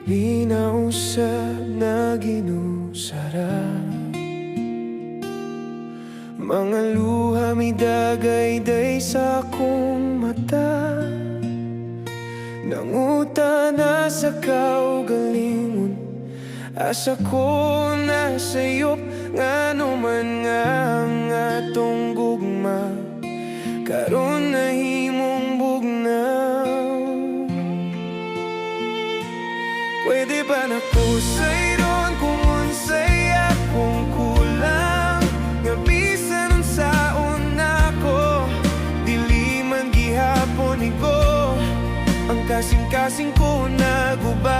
Linausap na ginusara, mga luha may dagayday sa akong mata. Nanguta na sa kaugalingon, asa ko na sayop ngano man nga ang atong gugma. Karon nahimong bugnaw, pwede ba na ko sayron kung unsay akong kulang, nga bisan unsaon nako dili man gihapon igo ang kasing-kasing ko naguba.